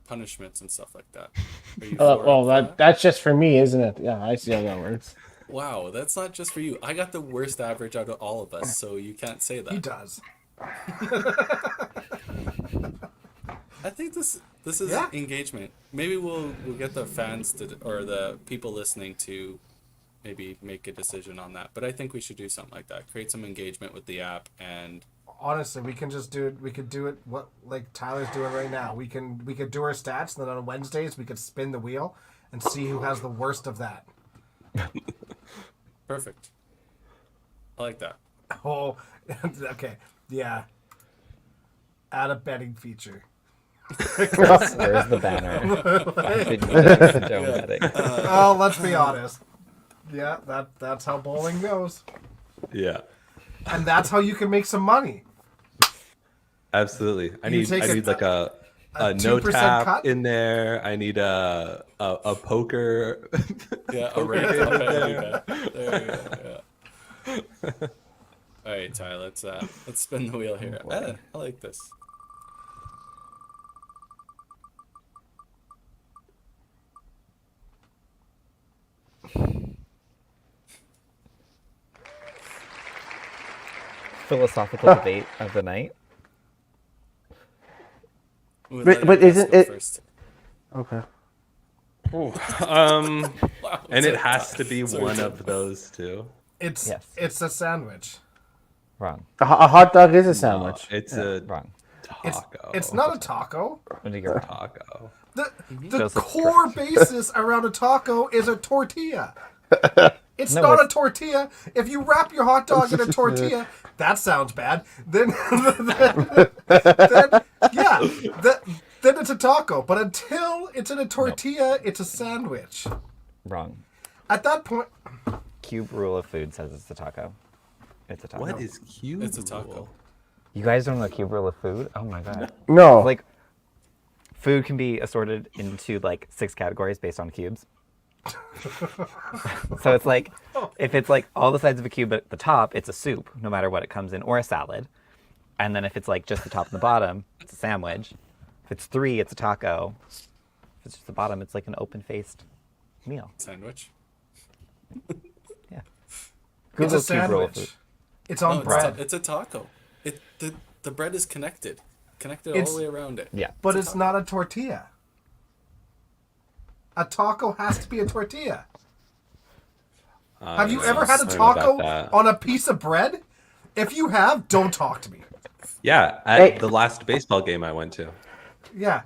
punishments and stuff like that. Are you for that? That's just for me, isn't it? Yeah, I see how that works. Wow, that's not just for you. I got the worst average out of all of us, so you can't say that. He does. I think this is engagement. Maybe we'll get the fans to, or the people listening to maybe make a decision on that. But I think we should do something like that. Create some engagement with the app, and honestly, we can just do it. We could do it what like Tyler's doing right now. We could do our stats, and then on Wednesdays we could spin the wheel and see who has the worst of that. Perfect. I like that. Oh, okay. Yeah. Add a betting feature. Where's the banner? Betting. Oh, let's be honest. Yeah, that's how bowling goes. Yeah. And that's how you can make some money. Absolutely. I You need take like a no 2% tap cut? in there. I need a poker. Yeah, a rate up there you go. Yeah. All right, Ty, let's spin the wheel here. I like this. Philosophical debate of the night. But isn't it First. okay? Ooh, Wow, and it sorry, has to be sorry, one Ty. of those two. It's Yes. a sandwich. Wrong. A hot dog is a sandwich. It's a Wrong. taco. It's not a taco. What do you go? taco. The Joseph core basis around a taco is a tortilla. It's No, not a it's- tortilla. If you wrap your hot dog in a tortilla, that sounds bad. Then then it's a taco. But until it's in a tortilla, it's a sandwich. Wrong. At that point, Cube rule of food says it's a taco. It's a taco. What is cube? It's a taco. You guys don't know the cube rule of food? Oh my god. No. Like, food can be assorted into like 6 categories based on cubes. So it's like, if it's like all the sides of a cube at the top, it's a soup, no matter what it comes in, or a salad. And then if it's like just the top and the bottom, it's a sandwich. If it's 3, it's a taco. If it's just the bottom, it's like an open-faced meal. Sandwich. Yeah. it's a Google cube rule of sandwich. food. It's No, on bread. it's a taco. The bread is connected all It's- the way around it. Yeah. But it's not a tortilla. A taco has to be a tortilla. Have you ever had a I don't know about taco that. on a piece of bread? If you have, don't talk to me. Yeah, at Hey. the last baseball game I went to. Yeah.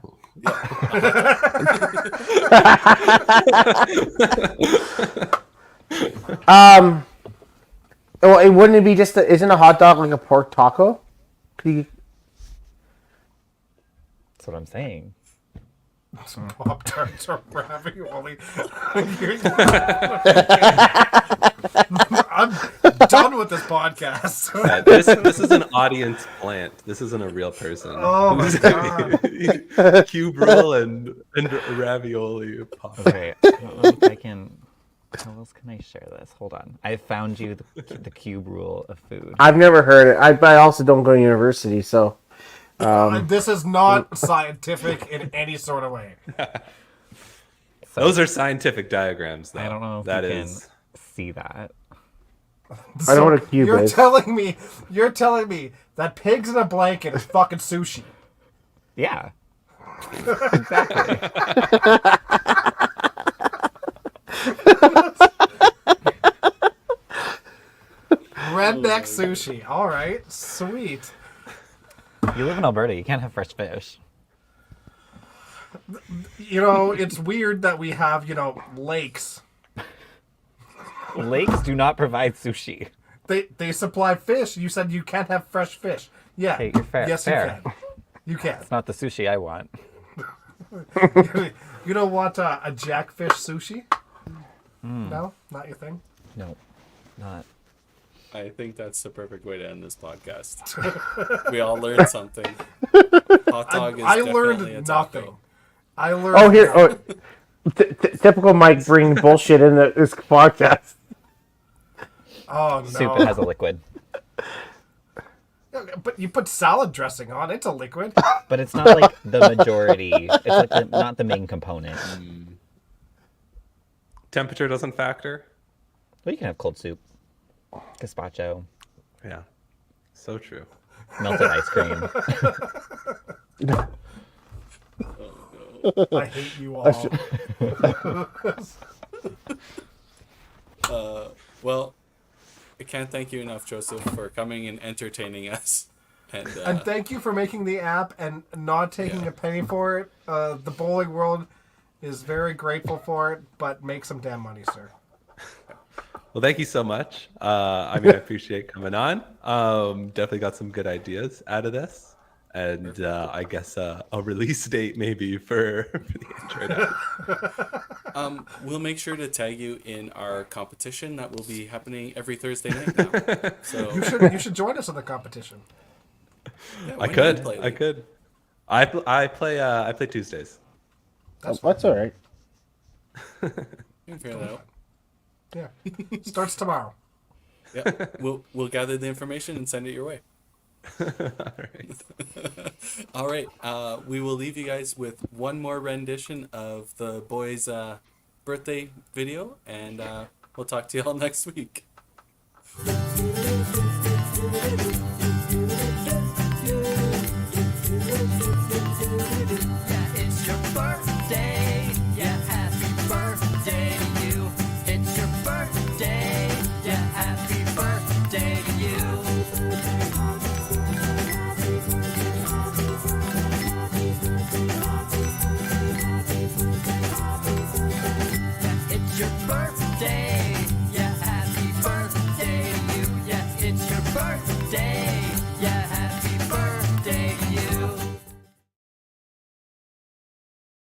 Well, it wouldn't it be just isn't a hot dog like a pork taco? Could you, That's what I'm saying. Pop tarts or ravioli. I'm done with this podcast. Yeah, this is an audience plant. This isn't a real person. Oh my God. Cube roll and ravioli pop. Okay, I don't know if I can. How else can I share this? Hold on. I found you the cube rule of food. I've never heard it. I also don't go to university, so This is not scientific in any sort of way. So, Those are scientific diagrams, though. I don't know if That you is. can see that. I know what a cube you're is. telling me that pigs in a blanket is fucking sushi. Yeah. Exactly. Redneck sushi. All right, sweet. You live in Alberta. You can't have fresh fish. You know, it's weird that we have, lakes. Lakes do not provide sushi. They supply fish. You said you can't have fresh fish. Yeah. Hey, you're fair. Yes, fair. you can. You can. It's not the sushi I want. You don't want a jackfish sushi? No, not your thing. No, not. I think that's the perfect way to end this podcast. We all learned something. Hot dog is I definitely a learned taco. nothing. I learned. Oh, here. Oh, typical Mike bringing bullshit in this podcast. Oh no. Soup. It has a liquid, But you put salad dressing on. It's a liquid. but it's not like the majority. It's like not the main component. Temperature doesn't factor. Well, you can have cold soup, gazpacho, Yeah. So true. melted ice cream. I hate you all. Well, I can't thank you enough, Joseph, for coming and entertaining us. And thank you for making the app and not taking a penny for it. The bowling world is very grateful for it, but make some damn money, sir. Well, thank you so much. I mean, I appreciate coming on. Definitely got some good ideas out of this. And I guess a release date maybe for the Android app. We'll make sure to tag you in our competition that will be happening every Thursday night now. So You should join us in the competition. yeah, I when do you could. play I league? could. I play Tuesdays. That's That's all right. You can figure that out. Yeah. Starts tomorrow. Yeah, we'll gather the information and send it your way. All right. All right. We will leave you guys with one more rendition of the boys' birthday video, and we'll talk to you all next week.